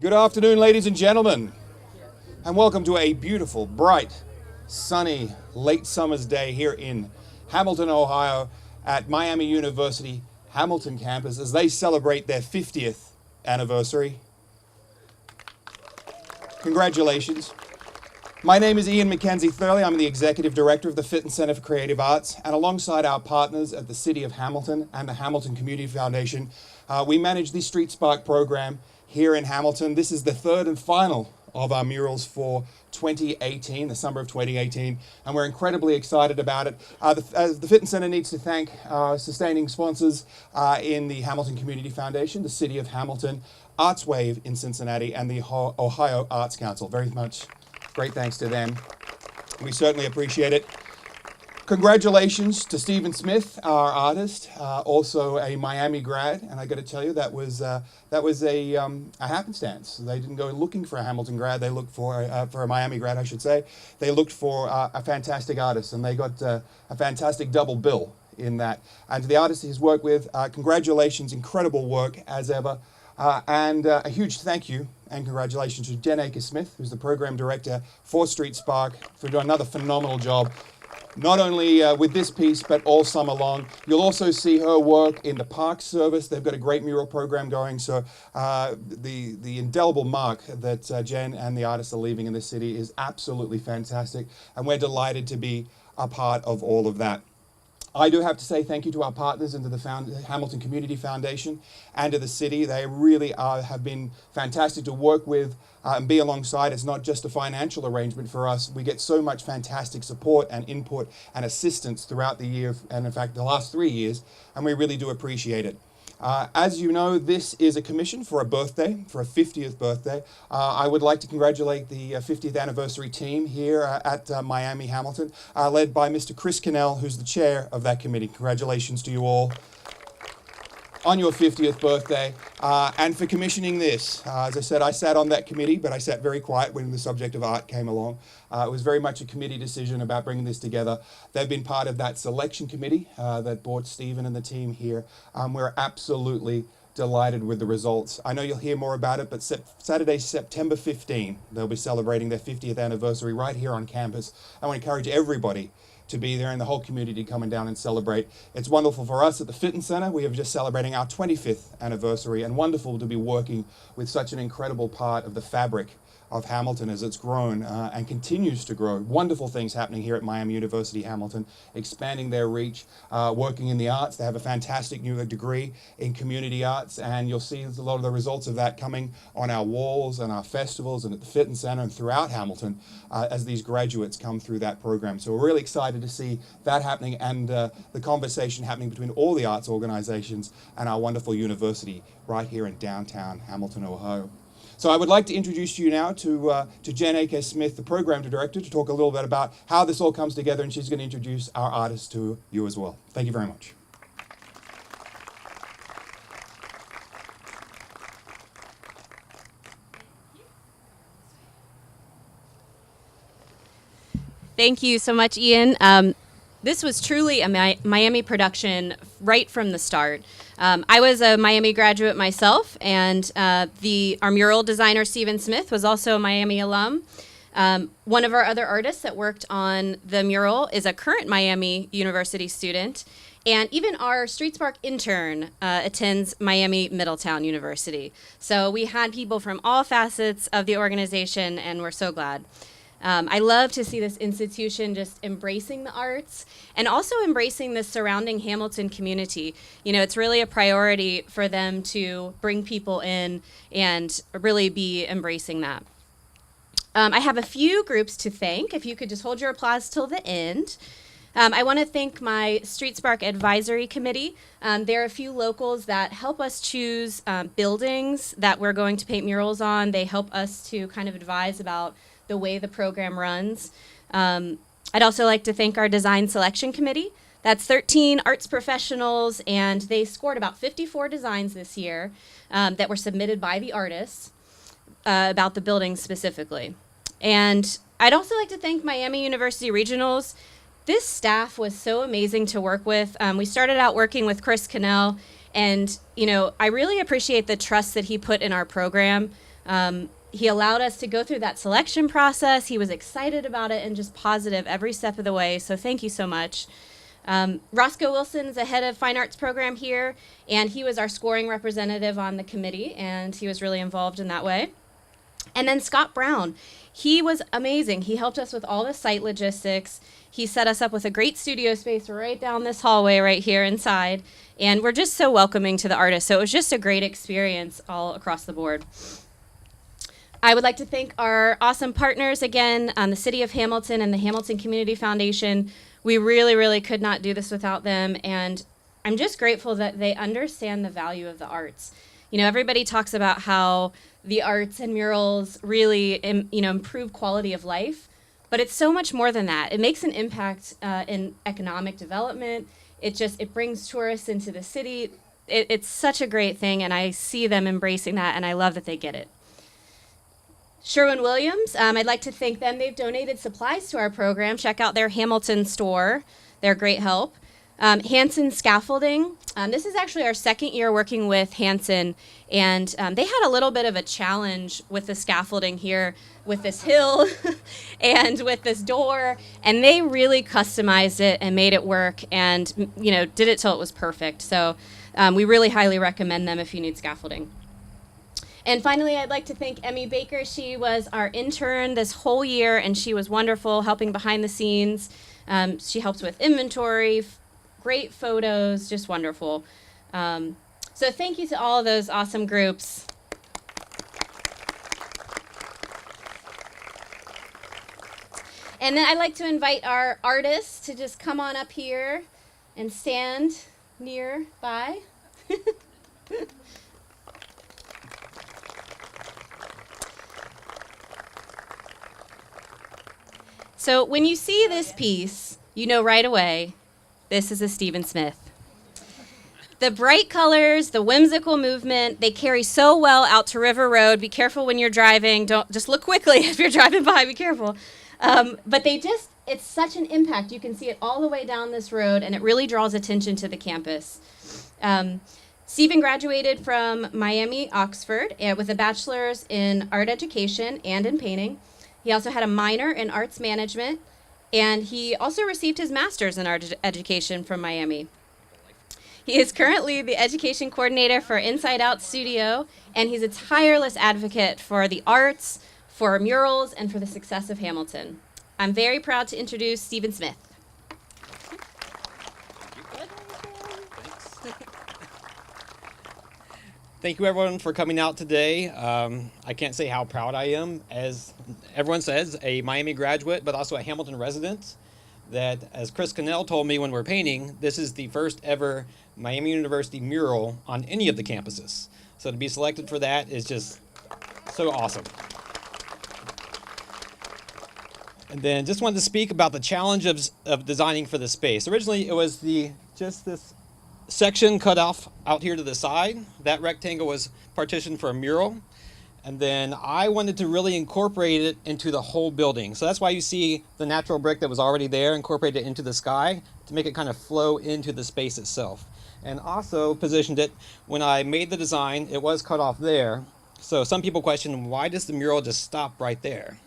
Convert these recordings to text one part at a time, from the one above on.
Good afternoon, ladies and gentlemen, and welcome to a beautiful, bright, sunny, late summer's day here in Hamilton, Ohio, at Miami University Hamilton campus as they celebrate their 50th anniversary. Congratulations. My name is Ian Mackenzie Thurley. I'm the Executive Director of the Fitton Center for Creative Arts, and alongside our partners at the City of Hamilton and the Hamilton Community Foundation, we manage the Street Spark program here in Hamilton. This is the third and final of our murals for 2018, the summer of 2018, and we're incredibly excited about it. The Fitton Center needs to thank our sustaining sponsors in the Hamilton Community Foundation, the City of Hamilton, Arts Wave in Cincinnati, and the Ohio Arts Council. Very much great thanks to them. We certainly appreciate it. Congratulations to Stephen Smith, our artist, also a Miami grad, and I got to tell you that was a happenstance. They didn't go looking for a Hamilton grad; they looked for a Miami grad, I should say. They looked for a fantastic artist, and they got a fantastic double bill in that. And to the artist he's worked with, congratulations, incredible work as ever, and a huge thank you and congratulations to Jen Akers-Smith, who's the program director for Street Spark, for doing another phenomenal job. Not only with this piece, but all summer long. You'll also see her work in the park service. They've got a great mural program going. So the indelible mark that Jen and the artists are leaving in this city is absolutely fantastic. And we're delighted to be a part of all of that. I do have to say thank you to our partners and to the Hamilton Community Foundation and to the city. They really have been fantastic to work with and be alongside. It's not just a financial arrangement for us. We get so much fantastic support and input and assistance throughout the year, and in fact the last 3 years, and we really do appreciate it. As you know, this is a commission for a birthday, for a 50th birthday. I would like to congratulate the 50th anniversary team here at Miami Hamilton, led by Mr. Chris Cannell, who's the chair of that committee. Congratulations to you all on your 50th birthday, and for commissioning this. As I said, I sat on that committee, but I sat very quiet when the subject of art came along. It was very much a committee decision about bringing this together. They've been part of that selection committee that brought Stephen and the team here. We're absolutely delighted with the results. I know you'll hear more about it, but Saturday, September 15, they'll be celebrating their 50th anniversary right here on campus. I want to encourage everybody to be there and the whole community coming down and celebrate. It's wonderful for us at the Fitton Center. We are just celebrating our 25th anniversary, and wonderful to be working with such an incredible part of the fabric of Hamilton as it's grown and continues to grow. Wonderful things happening here at Miami University Hamilton, expanding their reach, working in the arts. They have a fantastic new degree in community arts, and you'll see a lot of the results of that coming on our walls and our festivals and at the Fitton Center and throughout Hamilton as these graduates come through that program. So we're really excited to see that happening and the conversation happening between all the arts organizations and our wonderful university right here in downtown Hamilton, Ohio. So I would like to introduce you now to Jen Akers-Smith, the program director, to talk a little bit about how this all comes together, and she's going to introduce our artists to you as well. Thank you very much. Thank you so much, Ian. This was truly a Miami production right from the start. I was a Miami graduate myself, and our mural designer, Stephen Smith, was also a Miami alum. One of our other artists that worked on the mural is a current Miami University student, and even our Street Spark intern attends Miami Middletown University. So we had people from all facets of the organization, and we're so glad. I love to see this institution just embracing the arts and also embracing the surrounding Hamilton community. You know, it's really a priority for them to bring people in and really be embracing that. I have a few groups to thank. If you could just hold your applause till the end. I want to thank my Street Spark Advisory Committee. There are a few locals that help us choose buildings that we're going to paint murals on. They help us to kind of advise about the way the program runs. I'd also like to thank our Design Selection Committee. That's 13 arts professionals, and they scored about 54 designs this year that were submitted by the artists about the building specifically. And I'd also like to thank Miami University Regionals. This staff was so amazing to work with. We started out working with Chris Cannell, and I really appreciate the trust that he put in our program. He allowed us to go through that selection process. He was excited about it and just positive every step of the way. So thank you so much. Roscoe Wilson is the head of fine arts program here, and he was our scoring representative on the committee, and he was really involved in that way. And then Scott Brown, he was amazing. He helped us with all the site logistics. He set us up with a great studio space right down this hallway right here inside. And we're just so welcoming to the artists. So it was just a great experience all across the board. I would like to thank our awesome partners again, the City of Hamilton and the Hamilton Community Foundation. We really, really could not do this without them. And I'm just grateful that they understand the value of the arts. You know, everybody talks about how the arts and murals really, improve quality of life, but it's so much more than that. It makes an impact in economic development. It brings tourists into the city. It's such a great thing, and I see them embracing that, and I love that they get it. Sherwin-Williams, I'd like to thank them. They've donated supplies to our program. Check out their Hamilton store. They're great help. Hanson Scaffolding. This is actually our second year working with Hanson, and they had a little bit of a challenge with the scaffolding here with this hill and with this door, and they really customized it and made it work and, did it till it was perfect. So we really highly recommend them if you need scaffolding. And finally, I'd like to thank Emmy Baker. She was our intern this whole year, and she was wonderful helping behind the scenes. She helped with inventory, great photos, just wonderful. So thank you to all of those awesome groups. And then I'd like to invite our artists to just come on up here and stand nearby. So when you see this piece, you know right away, this is a Stephen Smith. The bright colors, the whimsical movement, they carry so well out to River Road. Be careful when you're driving. Don't just look quickly if you're driving by, be careful. But it's such an impact. You can see it all the way down this road, and it really draws attention to the campus. Stephen graduated from Miami, Oxford, with a bachelor's in art education and in painting. He also had a minor in arts management, and he also received his master's in art education from Miami. He is currently the education coordinator for Inside Out Studio, and he's a tireless advocate for the arts, for murals, and for the success of Hamilton. I'm very proud to introduce Stephen Smith. Thank you, everyone, for coming out today. I can't say how proud I am, as everyone says, a Miami graduate, but also a Hamilton resident, that, as Chris Cannell told me when we were painting, this is the first ever Miami University mural on any of the campuses. So to be selected for that is just so awesome. And then just wanted to speak about the challenge of designing for the space. Originally, it was just this section cut off out here to the side. That rectangle was partitioned for a mural. And then I wanted to really incorporate it into the whole building. So that's why you see the natural brick that was already there incorporated into the sky to make it kind of flow into the space itself. And also positioned it, when I made the design, it was cut off there. So some people question, why does the mural just stop right there?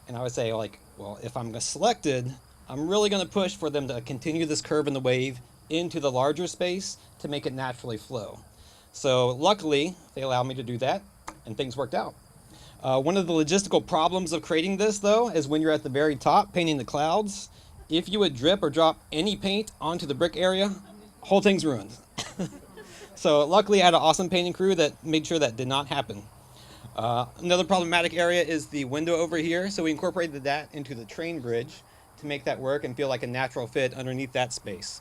And I would say, well, if I'm selected, I'm really going to push for them to continue this curve in the wave into the larger space to make it naturally flow. So luckily, they allowed me to do that, and things worked out. One of the logistical problems of creating this, though, is when you're at the very top painting the clouds, if you would drip or drop any paint onto the brick area, whole thing's ruined. So luckily, I had an awesome painting crew that made sure that did not happen. Another problematic area is the window over here, so we incorporated that into the train bridge to make that work and feel like a natural fit underneath that space.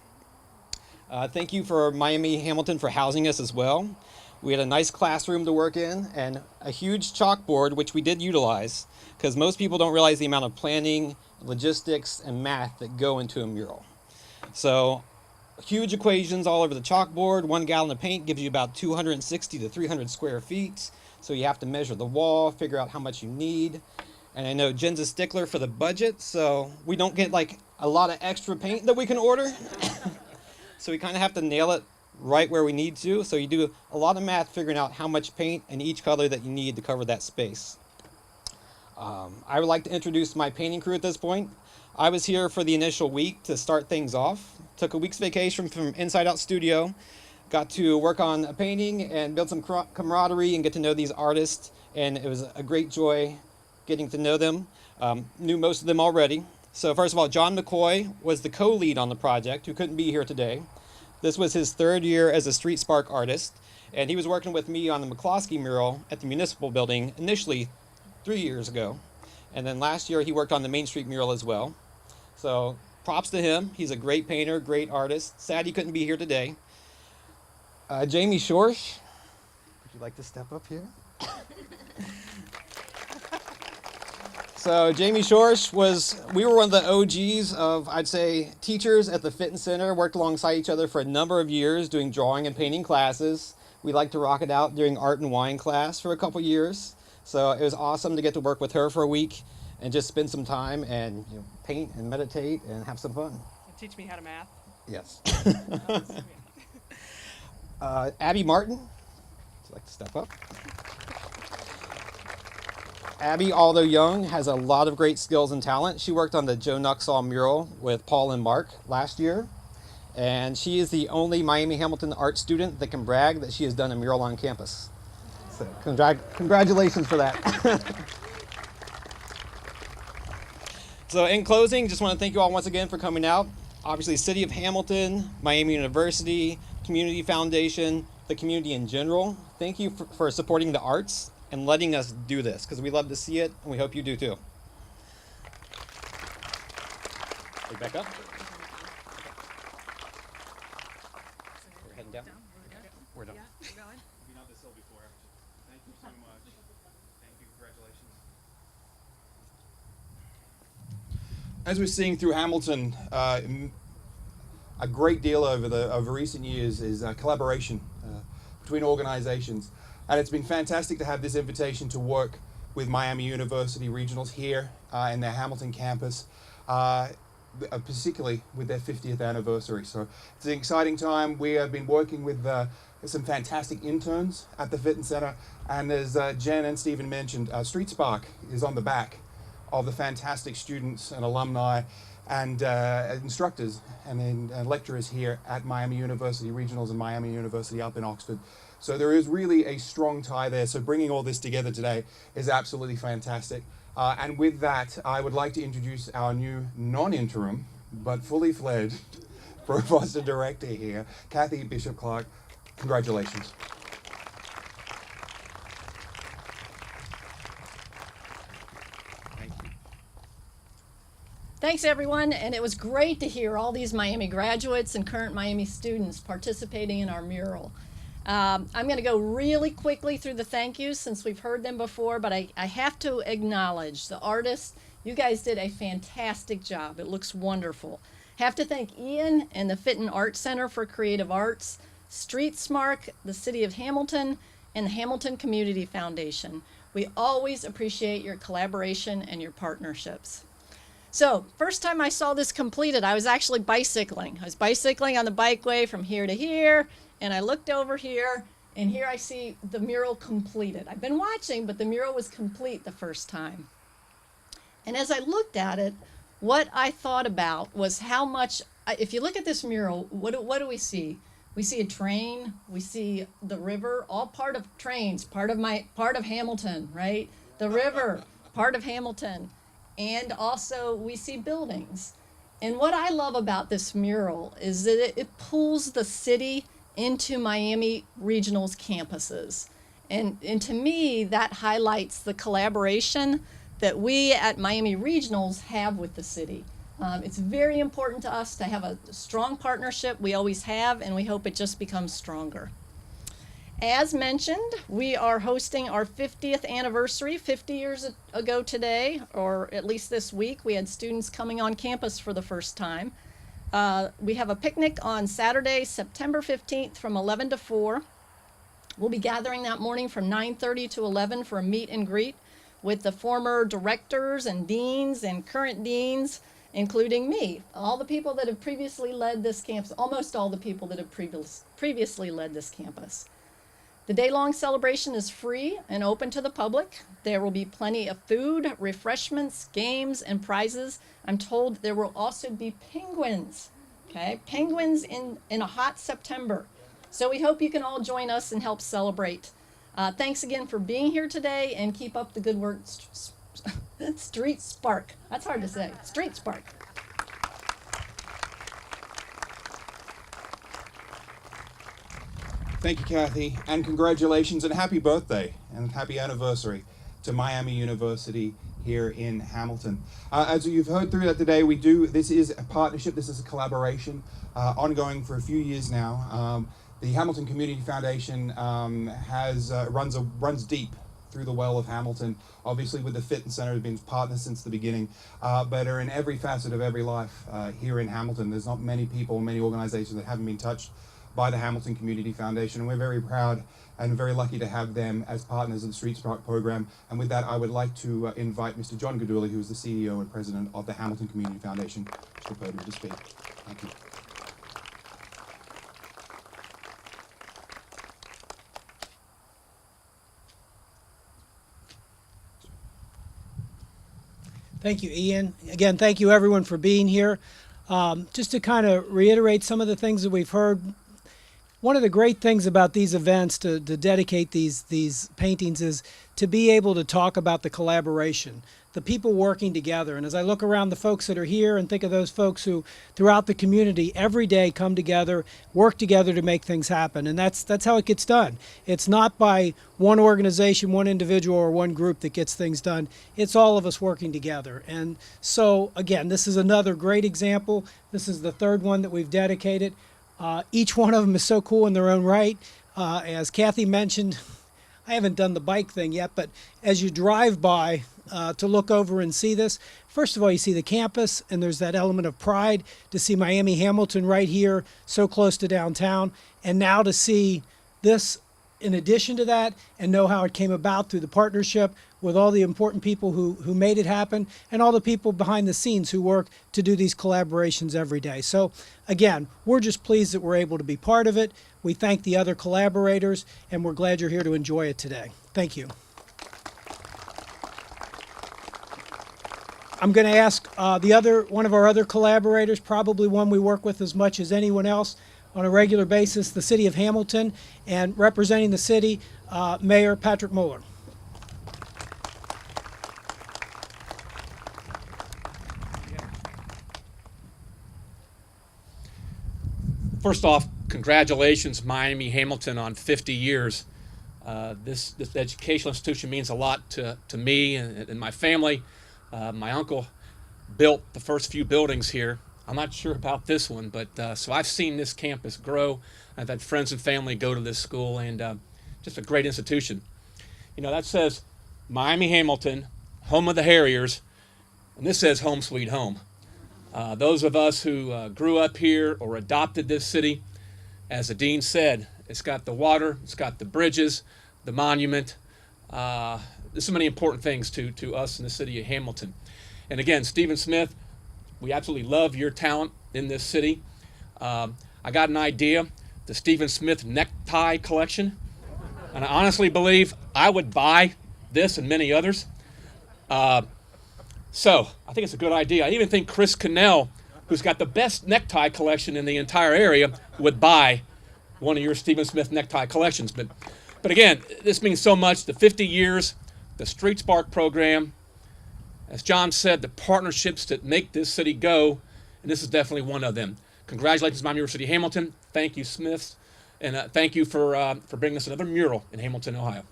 Thank you for Miami Hamilton for housing us as well. We had a nice classroom to work in and a huge chalkboard, which we did utilize, because most people don't realize the amount of planning, logistics, and math that go into a mural. So huge equations all over the chalkboard. 1 gallon of paint gives you about 260 to 300 square feet. So you have to measure the wall, figure out how much you need. And I know Jen's a stickler for the budget, so we don't get a lot of extra paint that we can order. So we kind of have to nail it right where we need to. So you do a lot of math figuring out how much paint and each color that you need to cover that space. I would like to introduce my painting crew at this point. I was here for the initial week to start things off. Took a week's vacation from Inside Out Studio. Got to work on a painting and build some camaraderie and get to know these artists. And it was a great joy getting to know them. Knew most of them already. So first of all, John McCoy was the co-lead on the project, who couldn't be here today. This was his third year as a Street Spark artist, and he was working with me on the McCloskey mural at the Municipal Building initially 3 years ago. And then last year he worked on the Main Street mural as well. So props to him. He's a great painter, great artist. Sad he couldn't be here today. Jamie Schorsch, would you like to step up here? So Jamie Schorsch we were one of the OGs of, I'd say, teachers at the Fitton Center, worked alongside each other for a number of years doing drawing and painting classes. We liked to rock it out during art and wine class for a couple years. So it was awesome to get to work with her for a week and just spend some time and paint and meditate and have some fun. Teach me how to math. Yes. Abby Martin, would you like to step up? Abby, although young, has a lot of great skills and talent. She worked on the Joe Nuxall mural with Paul and Mark last year. And she is the only Miami Hamilton art student that can brag that she has done a mural on campus. So congratulations for that. So in closing, just want to thank you all once again for coming out. Obviously, City of Hamilton, Miami University, Community Foundation, the community in general. Thank you for supporting the arts and letting us do this, because we love to see it, and we hope you do too. Back up. We're heading down. We're done. We're going. Been on this hill before. Thank you so much. Thank you. Congratulations. As we're seeing through Hamilton, a great deal over recent years is collaboration between organizations. And it's been fantastic to have this invitation to work with Miami University Regionals here in their Hamilton campus, particularly with their 50th anniversary. So it's an exciting time. We have been working with some fantastic interns at the Fitton Center. And as Jen and Stephen mentioned, Street Spark is on the back of the fantastic students and alumni and instructors and lecturers here at Miami University Regionals and Miami University up in Oxford. So there is really a strong tie there. So bringing all this together today is absolutely fantastic. And with that, I would like to introduce our new non-interim, but fully fledged Provost Director here, Kathy Bishop-Clark. Congratulations. Thanks, everyone, and it was great to hear all these Miami graduates and current Miami students participating in our mural. I'm going to go really quickly through the thank yous since we've heard them before, but I have to acknowledge the artists. You guys did a fantastic job. It looks wonderful. Have to thank Ian and the Fitton Art Center for Creative Arts, Street Spark, the City of Hamilton, and the Hamilton Community Foundation. We always appreciate your collaboration and your partnerships. So, first time I saw this completed, I was actually bicycling. I was bicycling on the bikeway from here to here, and I looked over here, and here I see the mural completed. I've been watching, but the mural was complete the first time. And as I looked at it, what I thought about was how much, if you look at this mural, what do we see? We see a train, we see the river, all part of trains, part of Hamilton, right? The river, part of Hamilton. And also we see buildings. And what I love about this mural is that it pulls the city into Miami Regional's campuses. And to me, that highlights the collaboration that we at Miami Regionals have with the city. It's very important to us to have a strong partnership. We always have, and we hope it just becomes stronger. As mentioned, we are hosting our 50th anniversary. 50 years ago today, or at least this week, we had students coming on campus for the first time. We have a picnic on Saturday, September 15th from 11 to 4. We'll be gathering that morning from 9:30 to 11 for a meet and greet with the former directors and deans and current deans, including me, all the people that have previously led this campus, almost all the people that have previously led this campus. The day-long celebration is free and open to the public. There will be plenty of food, refreshments, games, and prizes. I'm told there will also be penguins, okay? Penguins in a hot September. So we hope you can all join us and help celebrate. Thanks again for being here today, and keep up the good work. Street Spark. That's hard to say. Street Spark. Thank you, Kathy, and congratulations and happy birthday and happy anniversary to Miami University here in Hamilton. As you've heard through that today, this is a partnership, this is a collaboration ongoing for a few years now. The Hamilton Community Foundation runs deep through the well of Hamilton, obviously with the Fitton Center has been partners since the beginning, but are in every facet of every life here in Hamilton. There's not many people, many organizations that haven't been touched by the Hamilton Community Foundation, and we're very proud and very lucky to have them as partners of the Street Spark program. And with that, I would like to invite Mr. John Gaduli, who is the CEO and President of the Hamilton Community Foundation, to the podium to speak. Thank you. Thank you, Ian. Again, thank you everyone for being here. Just to kind of reiterate some of the things that we've heard, one of the great things about these events to dedicate these paintings is to be able to talk about the collaboration, the people working together. And as I look around the folks that are here and think of those folks who throughout the community every day come together, work together to make things happen. And that's how it gets done. It's not by one organization, one individual, or one group that gets things done. It's all of us working together. And so again, this is another great example. This is the third one that we've dedicated. Each one of them is so cool in their own right. As Kathy mentioned, I haven't done the bike thing yet, but as you drive by to look over and see this, first of all, you see the campus, and there's that element of pride to see Miami Hamilton right here, so close to downtown, and now to see this in addition to that and know how it came about through the partnership with all the important people who made it happen and all the people behind the scenes who work to do these collaborations every day. So again, we're just pleased that we're able to be part of it. We thank the other collaborators, and we're glad you're here to enjoy it today. Thank you. I'm going to ask one of our other collaborators, probably one we work with as much as anyone else on a regular basis, the City of Hamilton, and representing the city, Mayor Patrick Muller. First off, congratulations, Miami Hamilton, on 50 years. This educational institution means a lot to me and my family. My uncle built the first few buildings here. I'm not sure about this one, but so I've seen this campus grow. I've had friends and family go to this school, and just a great institution. You know, that says Miami Hamilton, home of the Harriers, and this says home sweet home. Those of us who grew up here or adopted this city, as the dean said, it's got the water, it's got the bridges, the monument. There's so many important things to us in the city of Hamilton. And again, Stephen Smith, we absolutely love your talent in this city. I got an idea, the Stephen Smith necktie collection. And I honestly believe I would buy this and many others. So I think it's a good idea. I even think Chris Cannell, who's got the best necktie collection in the entire area, would buy one of your Stephen Smith necktie collections. But again, this means so much. The 50 years, the Street Spark program, as John said, the partnerships that make this city go, and this is definitely one of them. Congratulations, Miami University Hamilton. Thank you, Smiths, and thank you for bringing us another mural in Hamilton, Ohio.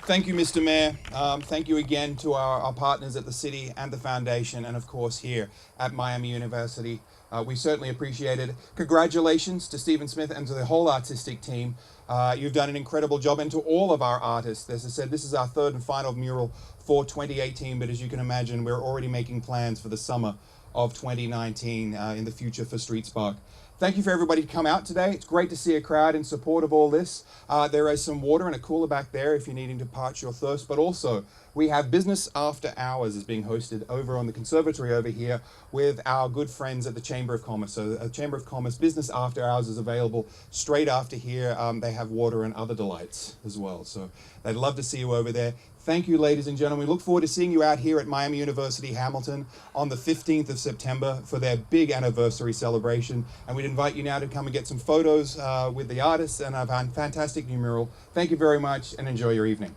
Thank you, Mr. Mayor. Thank you again to our partners at the city and the foundation, and of course here at Miami University. We certainly appreciate it. Congratulations to Stephen Smith and to the whole artistic team. You've done an incredible job, and to all of our artists. As I said, this is our third and final mural for 2018, but as you can imagine, we're already making plans for the summer of 2019 in the future for Street Spark. Thank you for everybody to come out today. It's great to see a crowd in support of all this. There is some water and a cooler back there if you're needing to parch your thirst, but also we have Business After Hours is being hosted over on the conservatory over here with our good friends at the Chamber of Commerce. So Chamber of Commerce Business After Hours is available straight after here. They have water and other delights as well. So they'd love to see you over there. Thank you, ladies and gentlemen. We look forward to seeing you out here at Miami University Hamilton on the 15th of September for their big anniversary celebration. And we'd invite you now to come and get some photos with the artists and a fantastic new mural. Thank you very much and enjoy your evening.